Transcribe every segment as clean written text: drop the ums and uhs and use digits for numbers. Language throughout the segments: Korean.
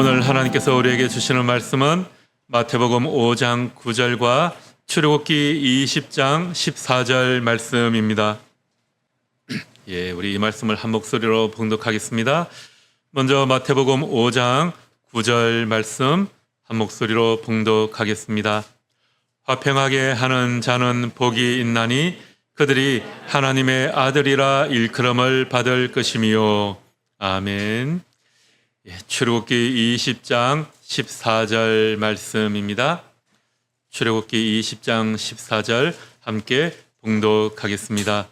오늘 하나님께서 우리에게 주시는 말씀은 마태복음 5장 9절과 출애굽기 20장 14절 말씀입니다. 우리 이 말씀을 한 목소리로 봉독하겠습니다. 먼저 마태복음 5장 9절 말씀 한 목소리로 봉독하겠습니다. 화평하게 하는 자는 복이 있나니 그들이 하나님의 아들이라 일컬음을 받을 것이미요. 아멘. 출애굽기 20장 14절 말씀입니다. 출애굽기 20장 14절 함께 봉독하겠습니다.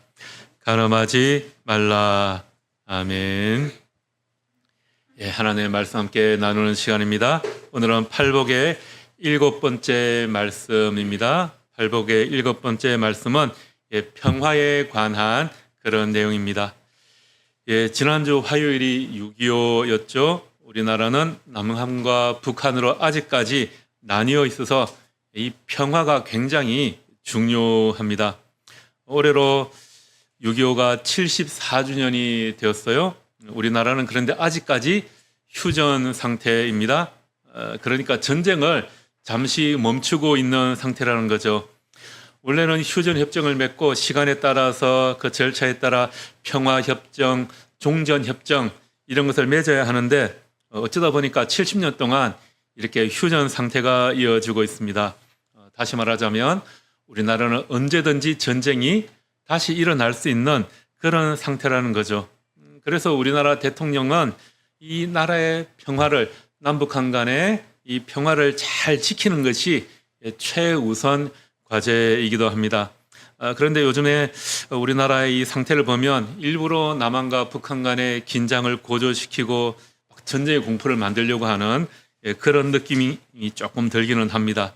간음하지 말라. 아멘. 하나님의 말씀 함께 나누는 시간입니다. 오늘은 팔복의 7번째 말씀입니다. 팔복의 7번째 말씀은 평화에 관한 그런 내용입니다. 지난주 화요일이 6.25였죠. 우리나라는 남한과 북한으로 아직까지 나뉘어 있어서 이 평화가 굉장히 중요합니다. 올해로 6.25가 74주년이 되었어요. 우리나라는 그런데 아직까지 휴전 상태입니다. 그러니까 전쟁을 잠시 멈추고 있는 상태라는 거죠. 원래는 휴전협정을 맺고 시간에 따라서 그 절차에 따라 평화협정, 종전협정 이런 것을 맺어야 하는데 어쩌다 보니까 70년 동안 이렇게 휴전 상태가 이어지고 있습니다. 다시 말하자면 우리나라는 언제든지 전쟁이 다시 일어날 수 있는 그런 상태라는 거죠. 그래서 우리나라 대통령은 이 나라의 평화를, 남북한 간의 이 평화를 잘 지키는 것이 최우선 과제이기도 합니다. 그런데 요즘에 우리나라의 이 상태를 보면 일부러 남한과 북한 간의 긴장을 고조시키고 전쟁의 공포를 만들려고 하는 그런 느낌이 조금 들기는 합니다.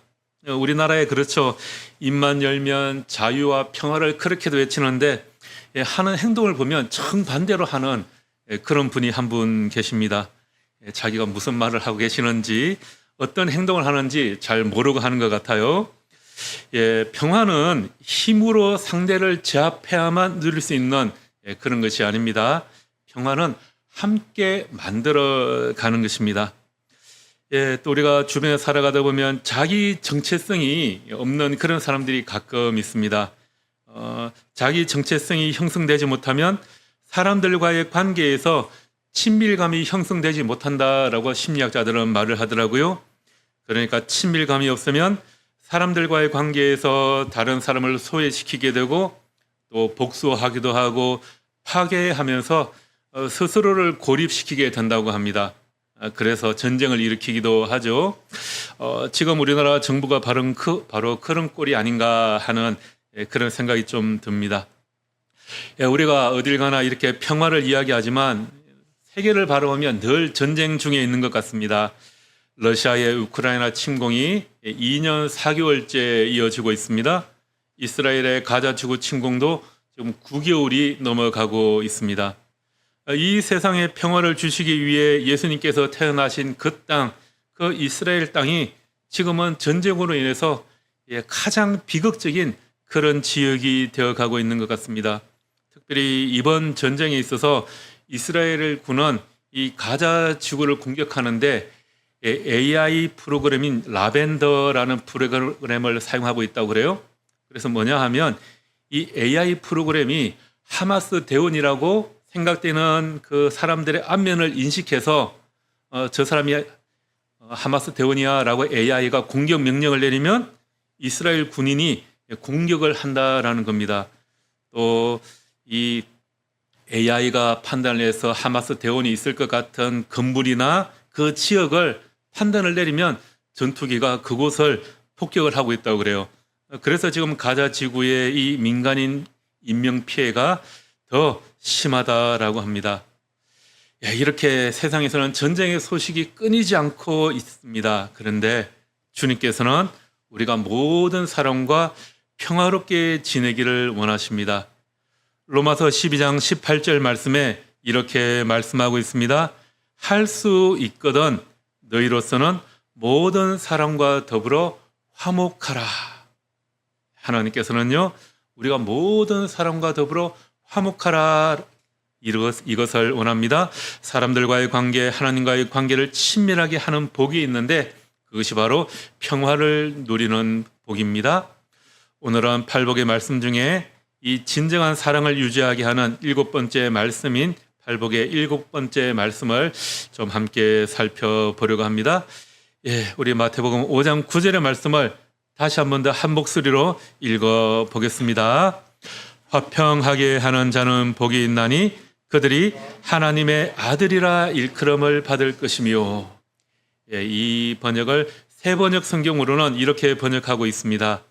우리나라에 그렇죠. 입만 열면 자유와 평화를 그렇게도 외치는데 하는 행동을 보면 정반대로 하는 그런 분이 한 분 계십니다. 자기가 무슨 말을 하고 계시는지 어떤 행동을 하는지 잘 모르고 하는 것 같아요. 평화는 힘으로 상대를 제압해야만 누릴 수 있는 그런 것이 아닙니다. 평화는 함께 만들어가는 것입니다. 또 우리가 주변에 살아가다 보면 자기 정체성이 없는 그런 사람들이 가끔 있습니다. 자기 정체성이 형성되지 못하면 사람들과의 관계에서 친밀감이 형성되지 못한다라고 심리학자들은 말을 하더라고요. 그러니까 친밀감이 없으면 사람들과의 관계에서 다른 사람을 소외시키게 되고 또 복수하기도 하고 파괴하면서 스스로를 고립시키게 된다고 합니다. 그래서 전쟁을 일으키기도 하죠. 지금 우리나라 정부가 바로 그런 꼴이 아닌가 하는 그런 생각이 좀 듭니다. 우리가 어딜 가나 이렇게 평화를 이야기하지만 세계를 바라보면 늘 전쟁 중에 있는 것 같습니다. 러시아의 우크라이나 침공이 2년 4개월째 이어지고 있습니다. 이스라엘의 가자 지구 침공도 지금 9개월이 넘어가고 있습니다. 이 세상에 평화를 주시기 위해 예수님께서 태어나신 그 땅, 그 이스라엘 땅이 지금은 전쟁으로 인해서 가장 비극적인 그런 지역이 되어가고 있는 것 같습니다. 특별히 이번 전쟁에 있어서 이스라엘 군은 이 가자 지구를 공격하는데 AI 프로그램인 라벤더라는 프로그램을 사용하고 있다고 그래요. 그래서 뭐냐 하면 이 AI 프로그램이 하마스 대원이라고 생각되는 그 사람들의 안면을 인식해서 저 사람이 하마스 대원이야 라고 AI가 공격 명령을 내리면 이스라엘 군인이 공격을 한다라는 겁니다. 또 이 AI가 판단을 해서 하마스 대원이 있을 것 같은 건물이나 그 지역을 판단을 내리면 전투기가 그곳을 폭격을 하고 있다고 그래요. 그래서 지금 가자 지구의 이 민간인 인명 피해가 더 심하다라고 합니다. 이렇게 세상에서는 전쟁의 소식이 끊이지 않고 있습니다. 그런데 주님께서는 우리가 모든 사람과 평화롭게 지내기를 원하십니다. 로마서 12장 18절 말씀에 이렇게 말씀하고 있습니다. 할 수 있거든 너희로서는 모든 사람과 더불어 화목하라. 하나님께서는요, 우리가 모든 사람과 더불어 화목하라 이것을 원합니다. 사람들과의 관계, 하나님과의 관계를 친밀하게 하는 복이 있는데 그것이 바로 평화를 누리는 복입니다. 오늘은 팔복의 말씀 중에 이 진정한 사랑을 유지하게 하는 7번째 말씀인 팔복의 7번째 말씀을 좀 함께 살펴보려고 합니다. 우리 마태복음 5장 9절의 말씀을 다시 한 번 더 한 목소리로 읽어보겠습니다. 화평하게 하는 자는 복이 있나니 그들이 하나님의 아들이라 일컬음을 받을 것이며, 이 번역을 새 번역 성경으로는 이렇게 번역하고 있습니다.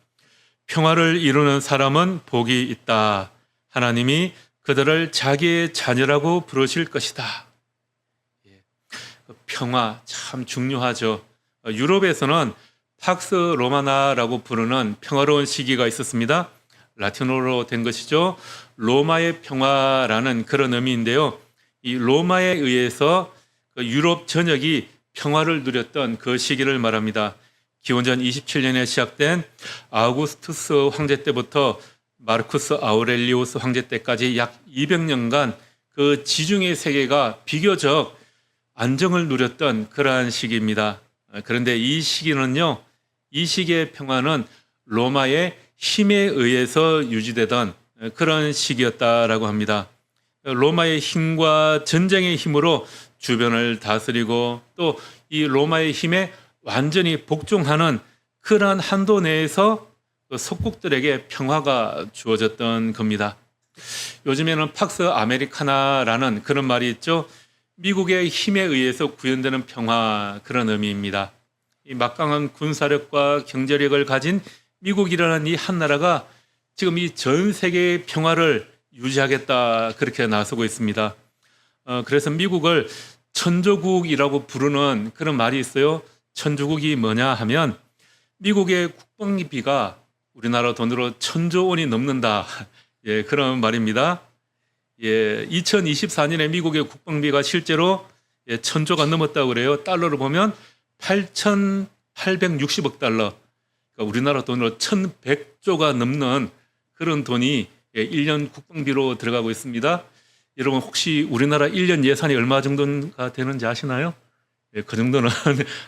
평화를 이루는 사람은 복이 있다. 하나님이 그들을 자기의 자녀라고 부르실 것이다. 평화 참 중요하죠. 유럽에서는 팍스 로마나라고 부르는 평화로운 시기가 있었습니다. 라틴어로 된 것이죠. 로마의 평화라는 그런 의미인데요. 이 로마에 의해서 유럽 전역이 평화를 누렸던 그 시기를 말합니다. 기원전 27년에 시작된 아우구스투스 황제 때부터 마르쿠스 아우렐리우스 황제 때까지 약 200년간 그 지중해 세계가 비교적 안정을 누렸던 그러한 시기입니다. 그런데 이 시기는요, 이 시기의 평화는 로마의 힘에 의해서 유지되던 그런 시기였다라고 합니다. 로마의 힘과 전쟁의 힘으로 주변을 다스리고 또 이 로마의 힘에 완전히 복종하는 그러한 한도 내에서 속국들에게 평화가 주어졌던 겁니다. 요즘에는 팍스 아메리카나라는 그런 말이 있죠. 미국의 힘에 의해서 구현되는 평화, 그런 의미입니다. 이 막강한 군사력과 경제력을 가진 미국이라는 이 한 나라가 지금 이 전 세계의 평화를 유지하겠다, 그렇게 나서고 있습니다. 그래서 미국을 천조국이라고 부르는 그런 말이 있어요. 천조국이 뭐냐 하면 미국의 국방비가 우리나라 돈으로 1,000조 원이 넘는다. 그런 말입니다. 2024년에 미국의 국방비가 실제로 1,000조가 넘었다고 그래요. 달러로 보면 8,860억 달러. 그러니까 우리나라 돈으로 1,100조가 넘는 그런 돈이 1년 국방비로 들어가고 있습니다. 여러분 혹시 우리나라 1년 예산이 얼마 정도가 되는지 아시나요? 그 정도는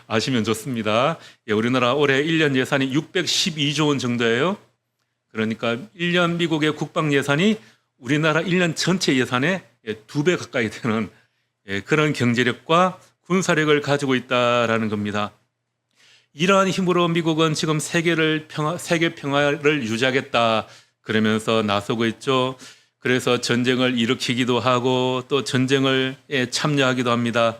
아시면 좋습니다. 우리나라 올해 1년 예산이 612조 원 정도예요. 그러니까 1년 미국의 국방 예산이 우리나라 1년 전체 예산의 2배 가까이 되는 그런 경제력과 군사력을 가지고 있다라는 겁니다. 이러한 힘으로 미국은 지금 세계 평화를 유지하겠다 그러면서 나서고 있죠. 그래서 전쟁을 일으키기도 하고 또 전쟁을 참여하기도 합니다.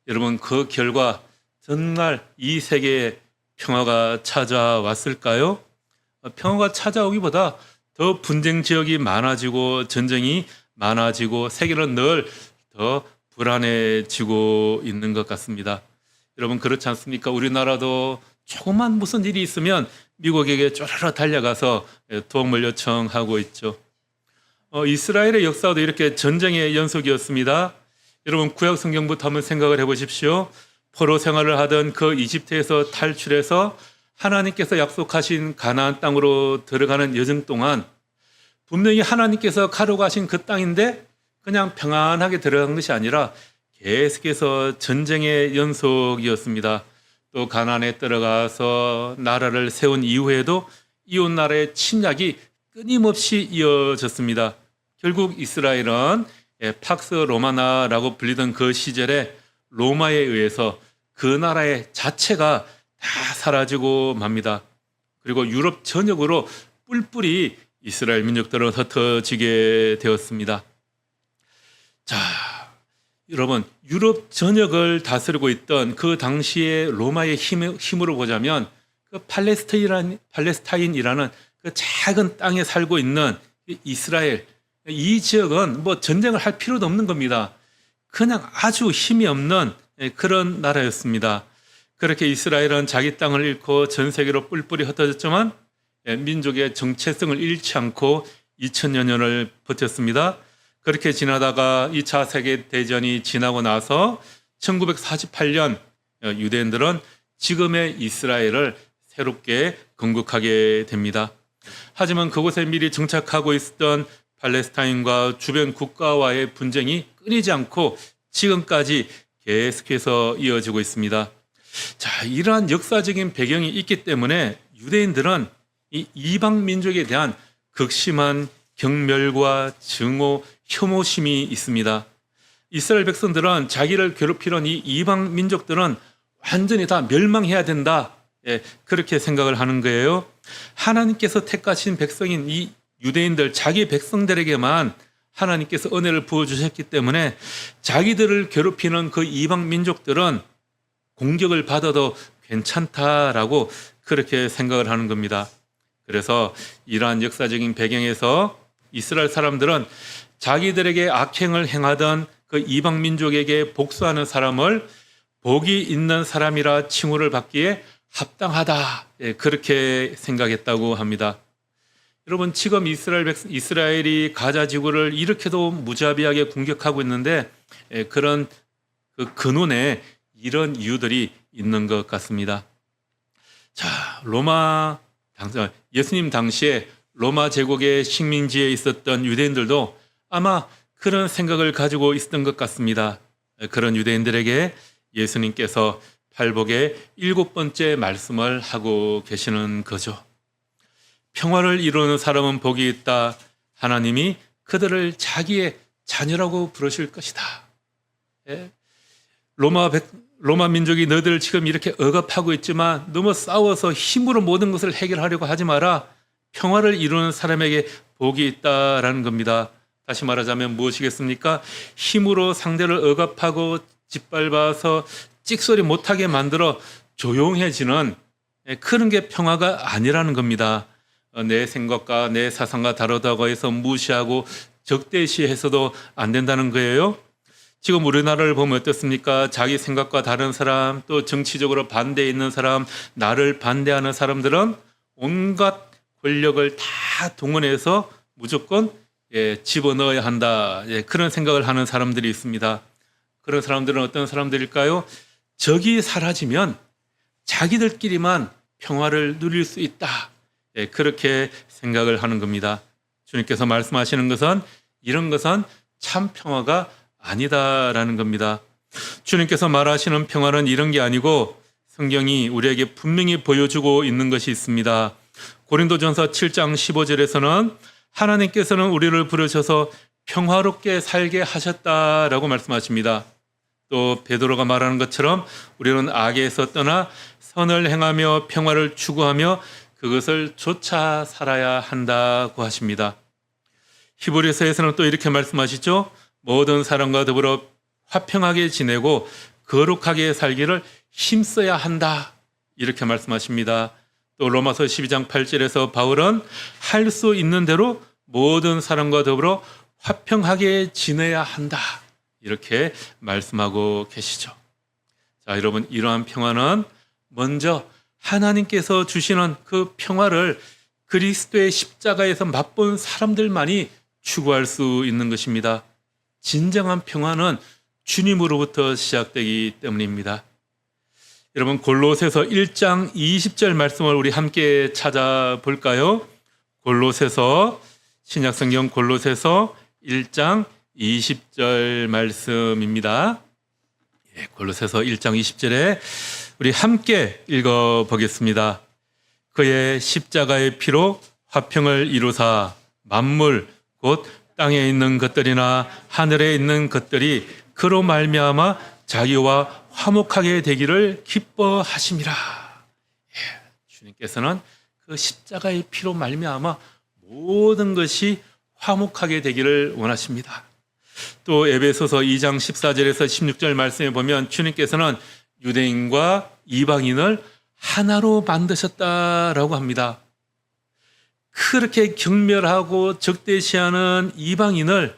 여러분 그 결과 정말 이 세계에 평화가 찾아왔을까요? 평화가 찾아오기보다 더 분쟁 지역이 많아지고 전쟁이 많아지고 세계는 늘 더 불안해지고 있는 것 같습니다. 여러분 그렇지 않습니까? 우리나라도 조금만 무슨 일이 있으면 미국에게 쪼르르 달려가서 도움을 요청하고 있죠. 이스라엘의 역사도 이렇게 전쟁의 연속이었습니다. 여러분 구약 성경부터 한번 생각을 해보십시오. 포로 생활을 하던 그 이집트에서 탈출해서 하나님께서 약속하신 가나안 땅으로 들어가는 여정 동안 분명히 하나님께서 가려고 하신 그 땅인데 그냥 평안하게 들어간 것이 아니라 계속해서 전쟁의 연속이었습니다. 또 가나안에 들어가서 나라를 세운 이후에도 이웃 나라의 침략이 끊임없이 이어졌습니다. 결국 이스라엘은 팍스 로마나라고 불리던 그 시절에 로마에 의해서 그 나라의 자체가 다 사라지고 맙니다. 그리고 유럽 전역으로 뿔뿔이 이스라엘 민족들은 흩어지게 되었습니다. 자, 여러분 유럽 전역을 다스리고 있던 그 당시의 로마의 힘으로 보자면 그 팔레스타인이라는 그 작은 땅에 살고 있는 이스라엘, 이 지역은 뭐 전쟁을 할 필요도 없는 겁니다. 그냥 아주 힘이 없는 그런 나라였습니다. 그렇게 이스라엘은 자기 땅을 잃고 전 세계로 뿔뿔이 흩어졌지만 민족의 정체성을 잃지 않고 2000여 년을 버텼습니다. 그렇게 지나다가 2차 세계대전이 지나고 나서 1948년 유대인들은 지금의 이스라엘을 새롭게 건국하게 됩니다. 하지만 그곳에 미리 정착하고 있었던 팔레스타인과 주변 국가와의 분쟁이 끊이지 않고 지금까지 계속해서 이어지고 있습니다. 자, 이러한 역사적인 배경이 있기 때문에 유대인들은 이 이방 민족에 대한 극심한 경멸과 증오, 혐오심이 있습니다. 이스라엘 백성들은 자기를 괴롭히는 이 이방 민족들은 완전히 다 멸망해야 된다. 그렇게 생각을 하는 거예요. 하나님께서 택하신 백성인 이 유대인들, 자기 백성들에게만 하나님께서 은혜를 부어주셨기 때문에 자기들을 괴롭히는 그 이방 민족들은 공격을 받아도 괜찮다라고 그렇게 생각을 하는 겁니다. 그래서 이러한 역사적인 배경에서 이스라엘 사람들은 자기들에게 악행을 행하던 그 이방 민족에게 복수하는 사람을 복이 있는 사람이라 칭호를 받기에 합당하다. 그렇게 생각했다고 합니다. 여러분, 지금 이스라엘이 가자 지구를 이렇게도 무자비하게 공격하고 있는데 그런 그 근원에 이런 이유들이 있는 것 같습니다. 자, 예수님 당시에 로마 제국의 식민지에 있었던 유대인들도 아마 그런 생각을 가지고 있었던 것 같습니다. 그런 유대인들에게 예수님께서 팔복의 7번째 말씀을 하고 계시는 거죠. 평화를 이루는 사람은 복이 있다. 하나님이 그들을 자기의 자녀라고 부르실 것이다. 로마 민족이 너희들 지금 이렇게 억압하고 있지만 너무 싸워서 힘으로 모든 것을 해결하려고 하지 마라. 평화를 이루는 사람에게 복이 있다라는 겁니다. 다시 말하자면 무엇이겠습니까? 힘으로 상대를 억압하고 짓밟아서 찍소리 못하게 만들어 조용해지는 그런 게 평화가 아니라는 겁니다. 내 생각과 내 사상과 다르다고 해서 무시하고 적대시해서도 안 된다는 거예요. 지금 우리나라를 보면 어떻습니까? 자기 생각과 다른 사람, 또 정치적으로 반대에 있는 사람, 나를 반대하는 사람들은 온갖 권력을 다 동원해서 무조건 집어넣어야 한다. 그런 생각을 하는 사람들이 있습니다. 그런 사람들은 어떤 사람들일까요? 적이 사라지면 자기들끼리만 평화를 누릴 수 있다. 그렇게 생각을 하는 겁니다. 주님께서 말씀하시는 것은 이런 것은 참 평화가 아니다라는 겁니다. 주님께서 말하시는 평화는 이런 게 아니고 성경이 우리에게 분명히 보여주고 있는 것이 있습니다. 고린도전서 7장 15절에서는 하나님께서는 우리를 부르셔서 평화롭게 살게 하셨다라고 말씀하십니다. 또 베드로가 말하는 것처럼 우리는 악에서 떠나 선을 행하며 평화를 추구하며 그것을 쫓아 살아야 한다고 하십니다. 히브리서에서는 또 이렇게 말씀하시죠. 모든 사람과 더불어 화평하게 지내고 거룩하게 살기를 힘써야 한다. 이렇게 말씀하십니다. 또 로마서 12장 8절에서 바울은 할 수 있는 대로 모든 사람과 더불어 화평하게 지내야 한다. 이렇게 말씀하고 계시죠. 자, 여러분, 이러한 평화는 먼저 하나님께서 주시는 그 평화를 그리스도의 십자가에서 맛본 사람들만이 추구할 수 있는 것입니다. 진정한 평화는 주님으로부터 시작되기 때문입니다. 여러분, 골로새서 1장 20절 말씀을 우리 함께 찾아볼까요? 신약성경 골로새서 1장 20절 말씀입니다. 골로새서 1장 20절에 우리 함께 읽어보겠습니다. 그의 십자가의 피로 화평을 이루사 만물 곧 땅에 있는 것들이나 하늘에 있는 것들이 그로 말미암아 자기와 화목하게 되기를 기뻐하심이라. 주님께서는 그 십자가의 피로 말미암아 모든 것이 화목하게 되기를 원하십니다. 또 에베소서 2장 14절에서 16절 말씀에 보면 주님께서는 유대인과 이방인을 하나로 만드셨다라고 합니다. 그렇게 경멸하고 적대시하는 이방인을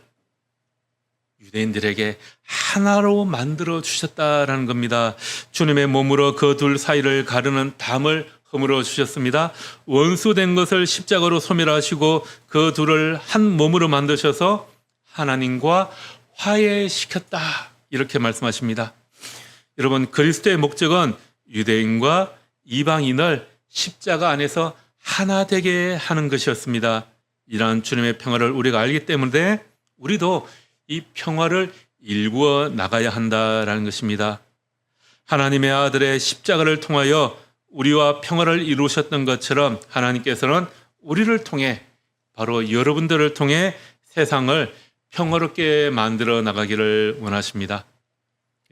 유대인들에게 하나로 만들어 주셨다라는 겁니다. 주님의 몸으로 그 둘 사이를 가르는 담을 허물어 주셨습니다. 원수된 것을 십자가로 소멸하시고 그 둘을 한 몸으로 만드셔서 하나님과 화해시켰다. 이렇게 말씀하십니다. 여러분, 그리스도의 목적은 유대인과 이방인을 십자가 안에서 하나 되게 하는 것이었습니다. 이러한 주님의 평화를 우리가 알기 때문에 우리도 이 평화를 일구어 나가야 한다라는 것입니다. 하나님의 아들의 십자가를 통하여 우리와 평화를 이루셨던 것처럼 하나님께서는 우리를 통해 바로 여러분들을 통해 세상을 평화롭게 만들어 나가기를 원하십니다.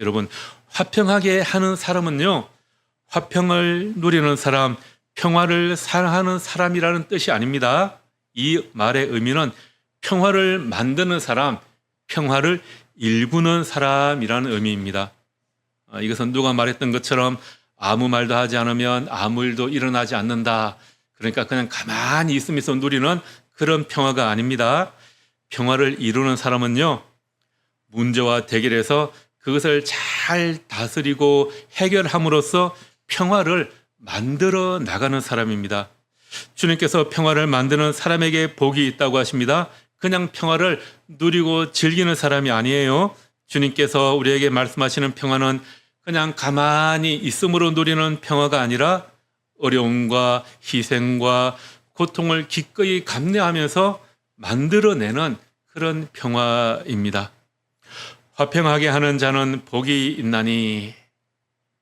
여러분, 화평하게 하는 사람은요, 화평을 누리는 사람, 평화를 사랑하는 사람이라는 뜻이 아닙니다. 이 말의 의미는 평화를 만드는 사람, 평화를 일구는 사람이라는 의미입니다. 이것은 누가 말했던 것처럼 아무 말도 하지 않으면 아무 일도 일어나지 않는다. 그러니까 그냥 가만히 있으면서 누리는 그런 평화가 아닙니다. 평화를 이루는 사람은요, 문제와 대결에서 그것을 잘 다스리고 해결함으로써 평화를 만들어 나가는 사람입니다. 주님께서 평화를 만드는 사람에게 복이 있다고 하십니다. 그냥 평화를 누리고 즐기는 사람이 아니에요. 주님께서 우리에게 말씀하시는 평화는 그냥 가만히 있음으로 누리는 평화가 아니라 어려움과 희생과 고통을 기꺼이 감내하면서 만들어내는 그런 평화입니다. 화평하게 하는 자는 복이 있나니,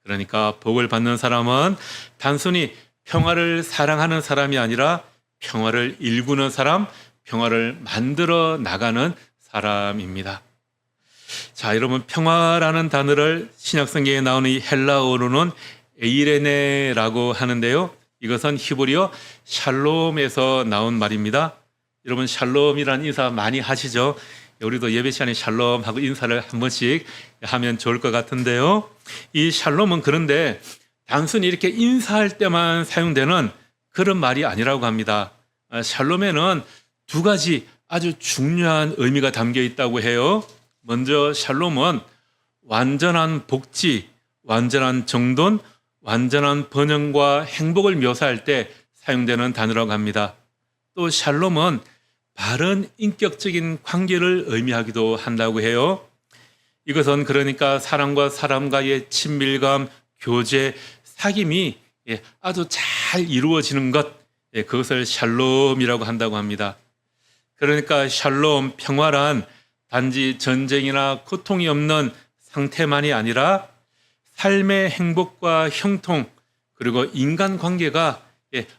그러니까 복을 받는 사람은 단순히 평화를 사랑하는 사람이 아니라 평화를 일구는 사람, 평화를 만들어 나가는 사람입니다. 자, 여러분, 평화라는 단어를 신약성경에 나오는 이 헬라어로는 에이레네라고 하는데요. 이것은 히브리어 샬롬에서 나온 말입니다. 여러분, 샬롬이라는 인사 많이 하시죠? 우리도 예배 시간에 샬롬하고 인사를 한 번씩 하면 좋을 것 같은데요. 이 샬롬은 그런데 단순히 이렇게 인사할 때만 사용되는 그런 말이 아니라고 합니다. 샬롬에는 두 가지 아주 중요한 의미가 담겨 있다고 해요. 먼저 샬롬은 완전한 복지, 완전한 정돈, 완전한 번영과 행복을 묘사할 때 사용되는 단어라고 합니다. 또 샬롬은 바른 인격적인 관계를 의미하기도 한다고 해요. 이것은 그러니까 사람과 사람과의 친밀감, 교제, 사귐이 아주 잘 이루어지는 것, 그것을 샬롬이라고 한다고 합니다. 그러니까 샬롬, 평화란 단지 전쟁이나 고통이 없는 상태만이 아니라 삶의 행복과 형통, 그리고 인간관계가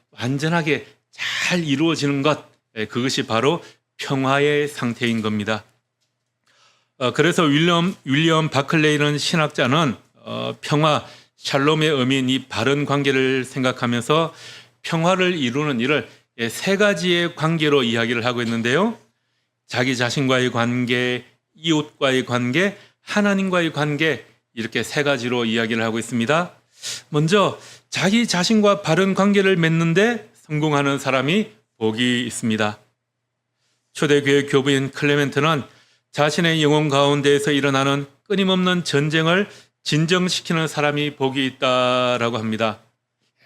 완전하게 잘 이루어지는 것, 그것이 바로 평화의 상태인 겁니다. 그래서 윌리엄 바클레이라는 신학자는 평화, 샬롬의 의미인 이 바른 관계를 생각하면서 평화를 이루는 일을 세 가지의 관계로 이야기를 하고 있는데요. 자기 자신과의 관계, 이웃과의 관계, 하나님과의 관계, 이렇게 세 가지로 이야기를 하고 있습니다. 먼저 자기 자신과 바른 관계를 맺는데 성공하는 사람이 복이 있습니다. 초대교회 교부인 클레멘트는 자신의 영혼 가운데에서 일어나는 끊임없는 전쟁을 진정시키는 사람이 복이 있다라고 합니다.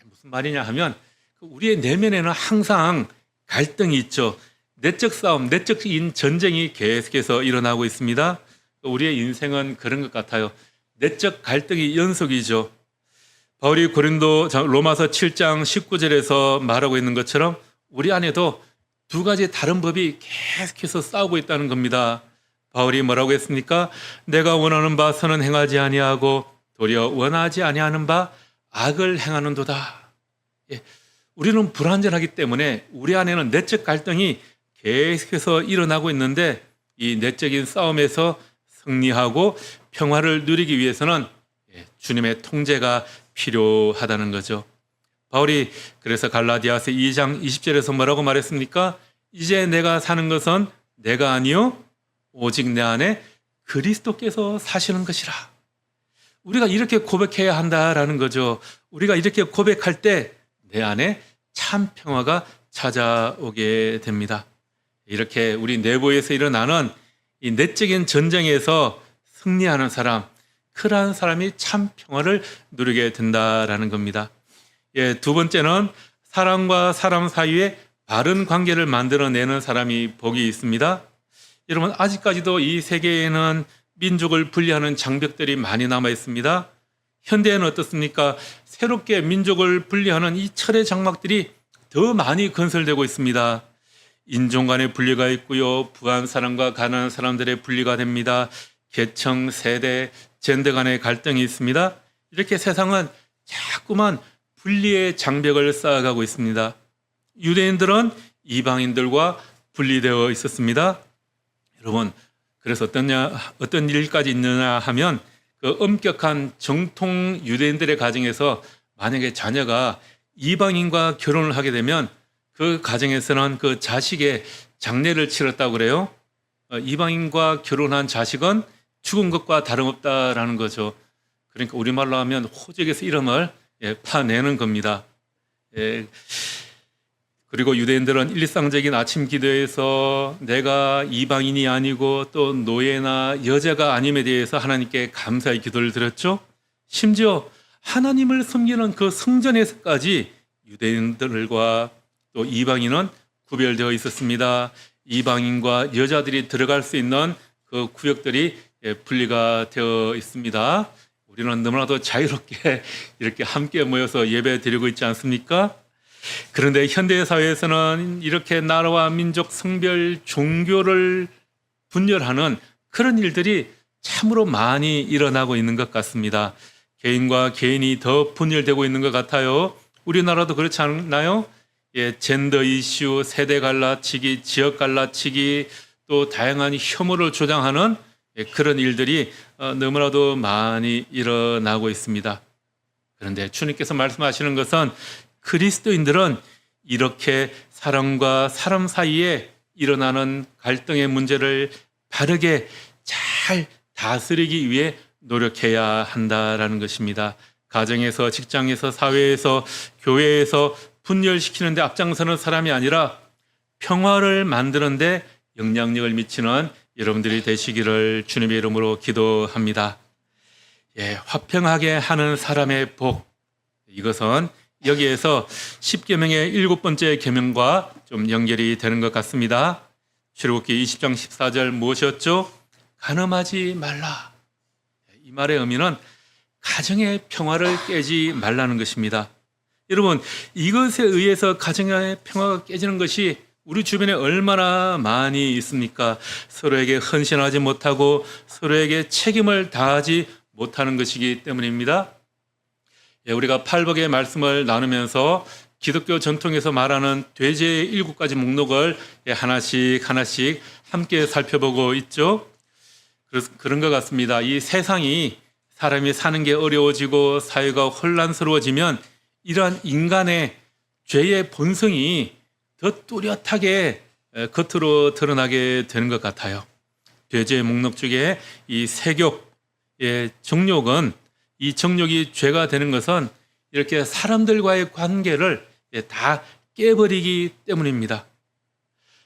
무슨 말이냐 하면 우리의 내면에는 항상 갈등이 있죠. 내적 싸움, 내적인 전쟁이 계속해서 일어나고 있습니다. 우리의 인생은 그런 것 같아요. 내적 갈등이 연속이죠. 바울이 로마서 7장 19절에서 말하고 있는 것처럼 우리 안에도 두 가지 다른 법이 계속해서 싸우고 있다는 겁니다. 바울이 뭐라고 했습니까? 내가 원하는 바 선은 행하지 아니하고 도리어 원하지 아니하는 바 악을 행하는도다. 우리는 불완전하기 때문에 우리 안에는 내적 갈등이 계속해서 일어나고 있는데 이 내적인 싸움에서 승리하고 평화를 누리기 위해서는 주님의 통제가 필요하다는 거죠. 바울이 그래서 갈라디아서 2장 20절에서 뭐라고 말했습니까? 이제 내가 사는 것은 내가 아니요 오직 내 안에 그리스도께서 사시는 것이라. 우리가 이렇게 고백해야 한다라는 거죠. 우리가 이렇게 고백할 때 내 안에 참 평화가 찾아오게 됩니다. 이렇게 우리 내부에서 일어나는 이 내적인 전쟁에서 승리하는 사람, 그러한 사람이 참 평화를 누리게 된다라는 겁니다. 두 번째는 사람과 사람 사이에 바른 관계를 만들어내는 사람이 복이 있습니다. 여러분, 아직까지도 이 세계에는 민족을 분리하는 장벽들이 많이 남아 있습니다. 현대에는 어떻습니까? 새롭게 민족을 분리하는 이 철의 장막들이 더 많이 건설되고 있습니다. 인종 간의 분리가 있고요. 부한 사람과 가난한 사람들의 분리가 됩니다. 계층, 세대, 젠더 간의 갈등이 있습니다. 이렇게 세상은 자꾸만 분리의 장벽을 쌓아가고 있습니다. 유대인들은 이방인들과 분리되어 있었습니다. 여러분, 그래서 어떤 일까지 있느냐 하면 그 엄격한 정통 유대인들의 가정에서 만약에 자녀가 이방인과 결혼을 하게 되면 그 가정에서는 그 자식의 장례를 치렀다고 그래요. 이방인과 결혼한 자식은 죽은 것과 다름없다라는 거죠. 그러니까 우리말로 하면 호적에서 이름을 파내는 겁니다. 그리고 유대인들은 일상적인 아침 기도에서 내가 이방인이 아니고 또 노예나 여자가 아님에 대해서 하나님께 감사의 기도를 드렸죠. 심지어 하나님을 섬기는 그 성전에서까지 유대인들과 또 이방인은 구별되어 있었습니다. 이방인과 여자들이 들어갈 수 있는 그 구역들이 분리가 되어 있습니다. 우리는 너무나도 자유롭게 이렇게 함께 모여서 예배 드리고 있지 않습니까? 그런데 현대 사회에서는 이렇게 나라와 민족, 성별, 종교를 분열하는 그런 일들이 참으로 많이 일어나고 있는 것 같습니다. 개인과 개인이 더 분열되고 있는 것 같아요. 우리나라도 그렇지 않나요? 젠더 이슈, 세대 갈라치기, 지역 갈라치기, 또 다양한 혐오를 조장하는 그런 일들이 너무나도 많이 일어나고 있습니다. 그런데 주님께서 말씀하시는 것은 그리스도인들은 이렇게 사람과 사람 사이에 일어나는 갈등의 문제를 바르게 잘 다스리기 위해 노력해야 한다라는 것입니다. 가정에서, 직장에서, 사회에서, 교회에서 분열시키는 데 앞장서는 사람이 아니라 평화를 만드는 데 영향력을 미치는 여러분들이 되시기를 주님의 이름으로 기도합니다. 화평하게 하는 사람의 복, 이것은 여기에서 10계명의 7번째 계명과 좀 연결이 되는 것 같습니다. 출애굽기 20장 14절 무엇이었죠? 간음하지 말라. 이 말의 의미는 가정의 평화를 깨지 말라는 것입니다. 여러분, 이것에 의해서 가정의 평화가 깨지는 것이 우리 주변에 얼마나 많이 있습니까? 서로에게 헌신하지 못하고 서로에게 책임을 다하지 못하는 것이기 때문입니다. 우리가 팔복의 말씀을 나누면서 기독교 전통에서 말하는 죄의 7가지 목록을 하나씩 함께 살펴보고 있죠. 그런 것 같습니다. 이 세상이 사람이 사는 게 어려워지고 사회가 혼란스러워지면 이러한 인간의 죄의 본성이 더 뚜렷하게 겉으로 드러나게 되는 것 같아요. 죄의 목록 중에 이 세욕의 정욕은, 이 정욕이 죄가 되는 것은 이렇게 사람들과의 관계를 다 깨버리기 때문입니다.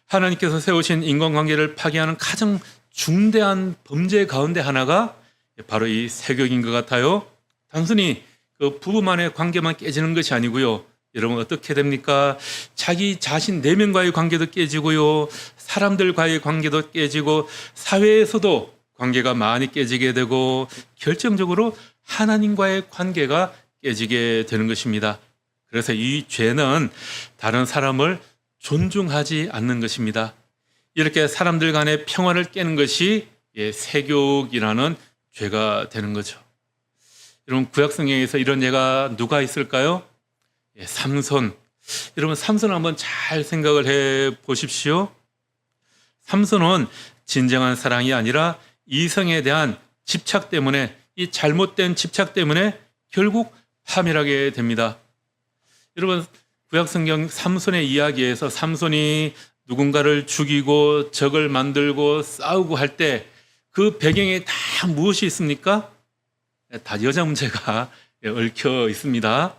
하나님께서 세우신 인간관계를 파괴하는 가장 중대한 범죄 가운데 하나가 바로 이 세욕인 것 같아요. 단순히 그 부부만의 관계만 깨지는 것이 아니고요. 여러분, 어떻게 됩니까? 자기 자신 내면과의 관계도 깨지고요. 사람들과의 관계도 깨지고 사회에서도 관계가 많이 깨지게 되고 결정적으로 하나님과의 관계가 깨지게 되는 것입니다. 그래서 이 죄는 다른 사람을 존중하지 않는 것입니다. 이렇게 사람들 간의 평화를 깨는 것이 세욕이라는 죄가 되는 거죠. 여러분, 구약성경에서 이런 예가 누가 있을까요? 삼손. 여러분, 삼손 한번 잘 생각을 해 보십시오. 삼손은 진정한 사랑이 아니라 이성에 대한 집착 때문에, 이 잘못된 집착 때문에 결국 파멸하게 됩니다. 여러분, 구약성경 삼손의 이야기에서 삼손이 누군가를 죽이고 적을 만들고 싸우고 할 때 그 배경에 다 무엇이 있습니까? 다 여자 문제가 얽혀 있습니다.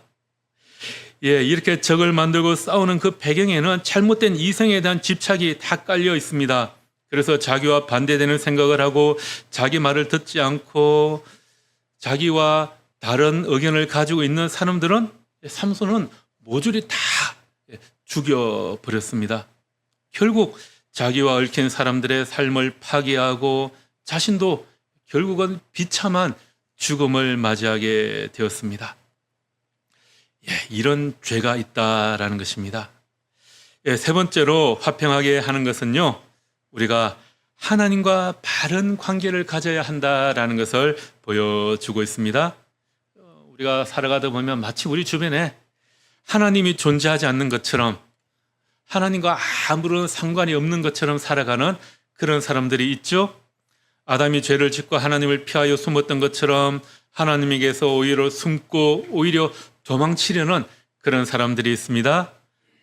이렇게 적을 만들고 싸우는 그 배경에는 잘못된 이성에 대한 집착이 다 깔려 있습니다. 그래서 자기와 반대되는 생각을 하고 자기 말을 듣지 않고 자기와 다른 의견을 가지고 있는 사람들은 삼손은 모조리 다 죽여버렸습니다. 결국 자기와 얽힌 사람들의 삶을 파괴하고 자신도 결국은 비참한 죽음을 맞이하게 되었습니다. 이런 죄가 있다라는 것입니다. 세 번째로 화평하게 하는 것은요, 우리가 하나님과 바른 관계를 가져야 한다라는 것을 보여주고 있습니다. 우리가 살아가다 보면 마치 우리 주변에 하나님이 존재하지 않는 것처럼, 하나님과 아무런 상관이 없는 것처럼 살아가는 그런 사람들이 있죠. 아담이 죄를 짓고 하나님을 피하여 숨었던 것처럼 하나님에게서 오히려 숨고 오히려 도망치려는 그런 사람들이 있습니다.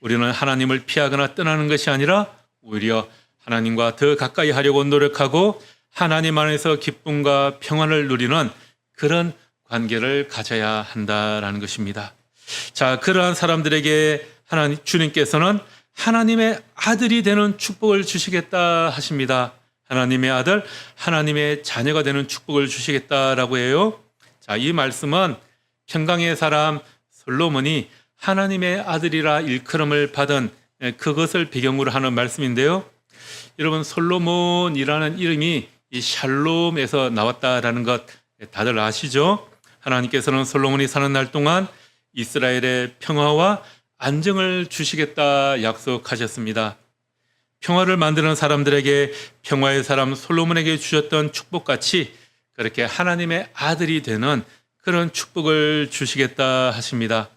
우리는 하나님을 피하거나 떠나는 것이 아니라 오히려 하나님과 더 가까이 하려고 노력하고 하나님 안에서 기쁨과 평안을 누리는 그런 관계를 가져야 한다라는 것입니다. 자, 그러한 사람들에게 주님께서는 하나님의 아들이 되는 축복을 주시겠다 하십니다. 하나님의 아들, 하나님의 자녀가 되는 축복을 주시겠다라고 해요. 자, 이 말씀은 평강의 사람 솔로몬이 하나님의 아들이라 일컬음을 받은 그것을 배경으로 하는 말씀인데요. 여러분, 솔로몬이라는 이름이 이 샬롬에서 나왔다라는 것 다들 아시죠? 하나님께서는 솔로몬이 사는 날 동안 이스라엘의 평화와 안정을 주시겠다 약속하셨습니다. 평화를 만드는 사람들에게 평화의 사람 솔로몬에게 주셨던 축복같이 그렇게 하나님의 아들이 되는 그런 축복을 주시겠다 하십니다.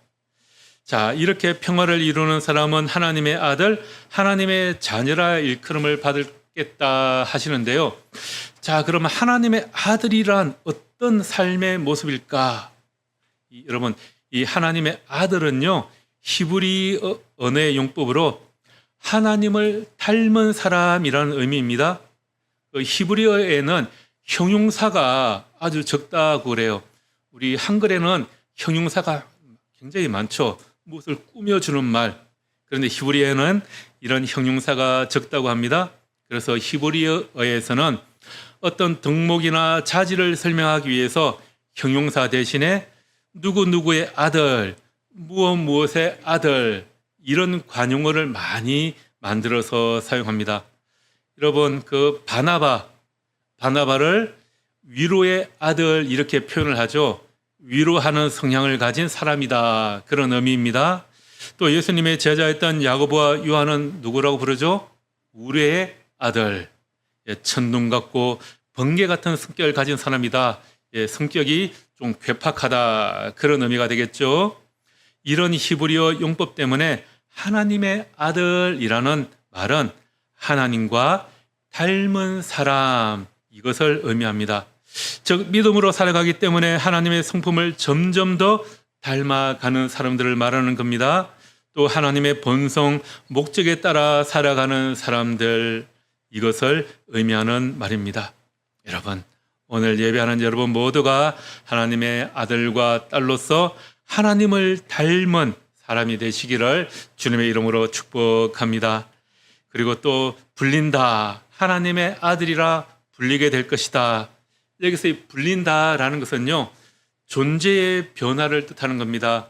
자, 이렇게 평화를 이루는 사람은 하나님의 아들, 하나님의 자녀라 일컬음을 받겠다 하시는데요. 자, 그러면 하나님의 아들이란 어떤 삶의 모습일까? 여러분, 이 하나님의 아들은요, 히브리 언어의 용법으로 하나님을 닮은 사람이라는 의미입니다. 히브리어에는 형용사가 아주 적다고 그래요. 우리 한글에는 형용사가 굉장히 많죠. 무엇을 꾸며주는 말. 그런데 히브리어에는 이런 형용사가 적다고 합니다. 그래서 히브리어에서는 어떤 덕목이나 자질을 설명하기 위해서 형용사 대신에 누구누구의 아들, 무엇의 아들, 이런 관용어를 많이 만들어서 사용합니다. 여러분, 그 바나바를 위로의 아들 이렇게 표현을 하죠. 위로하는 성향을 가진 사람이다, 그런 의미입니다. 또 예수님의 제자였던 야고보와 요한은 누구라고 부르죠? 우레의 아들, 천둥 같고 번개 같은 성격을 가진 사람이다. 성격이 좀 괴팍하다, 그런 의미가 되겠죠. 이런 히브리어 용법 때문에 하나님의 아들이라는 말은 하나님과 닮은 사람, 이것을 의미합니다. 즉, 믿음으로 살아가기 때문에 하나님의 성품을 점점 더 닮아가는 사람들을 말하는 겁니다. 또 하나님의 본성, 목적에 따라 살아가는 사람들, 이것을 의미하는 말입니다. 여러분, 오늘 예배하는 여러분 모두가 하나님의 아들과 딸로서 하나님을 닮은 사람이 되시기를 주님의 이름으로 축복합니다. 그리고 또 불린다, 하나님의 아들이라 불리게 될 것이다. 여기서 이 불린다라는 것은요, 존재의 변화를 뜻하는 겁니다.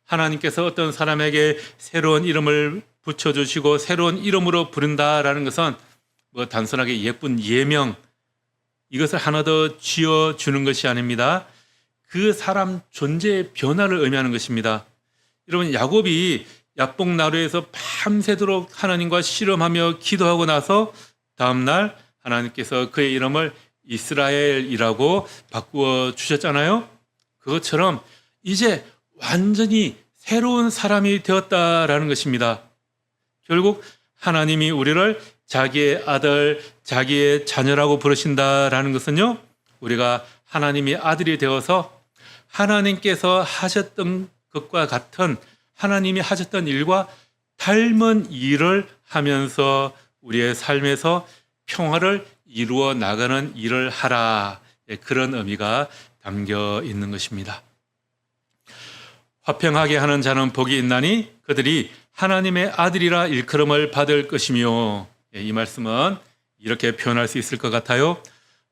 하나님께서 어떤 사람에게 새로운 이름을 붙여주시고 새로운 이름으로 부른다라는 것은 뭐 단순하게 예쁜 예명, 이것을 하나 더 지어주는 것이 아닙니다. 그 사람 존재의 변화를 의미하는 것입니다. 여러분, 야곱이 야복나루에서 밤새도록 하나님과 씨름하며 기도하고 나서 다음날 하나님께서 그의 이름을 이스라엘이라고 바꾸어 주셨잖아요. 그것처럼 이제 완전히 새로운 사람이 되었다라는 것입니다. 결국 하나님이 우리를 자기의 아들, 자기의 자녀라고 부르신다라는 것은요, 우리가 하나님의 아들이 되어서 하나님께서 하셨던 것과 같은, 하나님이 하셨던 일과 닮은 일을 하면서 우리의 삶에서 평화를 이루어 나가는 일을 하라, 그런 의미가 담겨 있는 것입니다. 화평하게 하는 자는 복이 있나니 그들이 하나님의 아들이라 일컬음을 받을 것이며, 이 말씀은 이렇게 표현할 수 있을 것 같아요.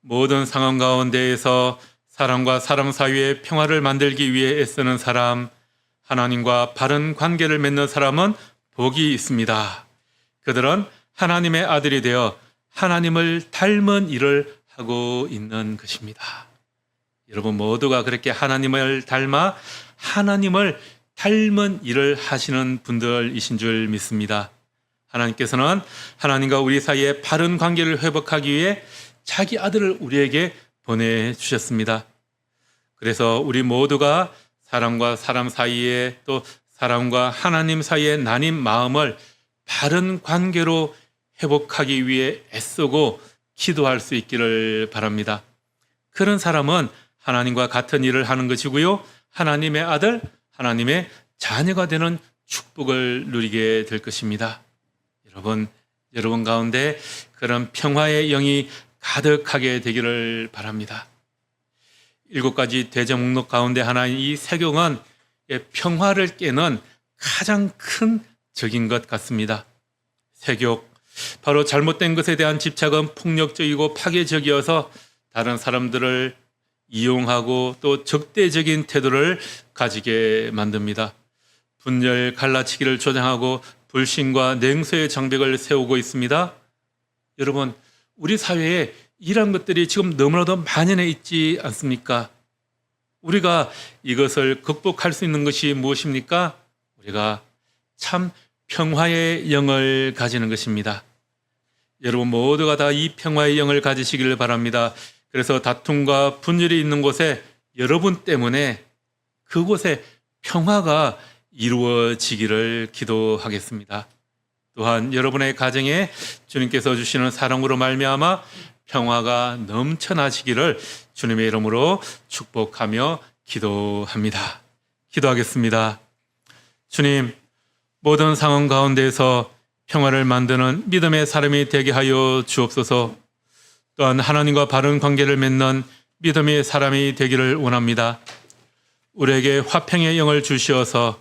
모든 상황 가운데에서 사람과 사람 사이의 평화를 만들기 위해 애쓰는 사람, 하나님과 바른 관계를 맺는 사람은 복이 있습니다. 그들은 하나님의 아들이 되어 하나님을 닮은 일을 하고 있는 것입니다. 여러분 모두가 그렇게 하나님을 닮아 하나님을 닮은 일을 하시는 분들이신 줄 믿습니다. 하나님께서는 하나님과 우리 사이의 바른 관계를 회복하기 위해 자기 아들을 우리에게 보내주셨습니다. 그래서 우리 모두가 사람과 사람 사이에 또 사람과 하나님 사이의 나뉜 마음을 바른 관계로 회복하기 위해 애쓰고 기도할 수 있기를 바랍니다. 그런 사람은 하나님과 같은 일을 하는 것이고요. 하나님의 아들, 하나님의 자녀가 되는 축복을 누리게 될 것입니다. 여러분 가운데 그런 평화의 영이 가득하게 되기를 바랍니다. 7가지 대적 목록 가운데 하나인 이 세경은 평화를 깨는 가장 큰 적인 것 같습니다. 세욕, 바로 잘못된 것에 대한 집착은 폭력적이고 파괴적이어서 다른 사람들을 이용하고 또 적대적인 태도를 가지게 만듭니다. 분열, 갈라치기를 조장하고 불신과 냉소의 장벽을 세우고 있습니다. 여러분, 우리 사회에 이런 것들이 지금 너무나도 만연해 있지 않습니까? 우리가 이것을 극복할 수 있는 것이 무엇입니까? 우리가 참 평화의 영을 가지는 것입니다. 여러분 모두가 다 이 평화의 영을 가지시기를 바랍니다. 그래서 다툼과 분열이 있는 곳에 여러분 때문에 그곳에 평화가 이루어지기를 기도하겠습니다. 또한 여러분의 가정에 주님께서 주시는 사랑으로 말미암아 평화가 넘쳐나시기를 주님의 이름으로 축복하며 기도합니다. 기도하겠습니다. 주님, 모든 상황 가운데에서 평화를 만드는 믿음의 사람이 되게 하여 주옵소서. 또한 하나님과 바른 관계를 맺는 믿음의 사람이 되기를 원합니다. 우리에게 화평의 영을 주시어서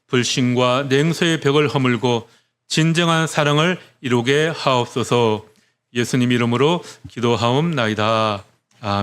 불신과 냉소의 벽을 허물고 진정한 사랑을 이루게 하옵소서. 예수님 이름으로 기도하옵나이다.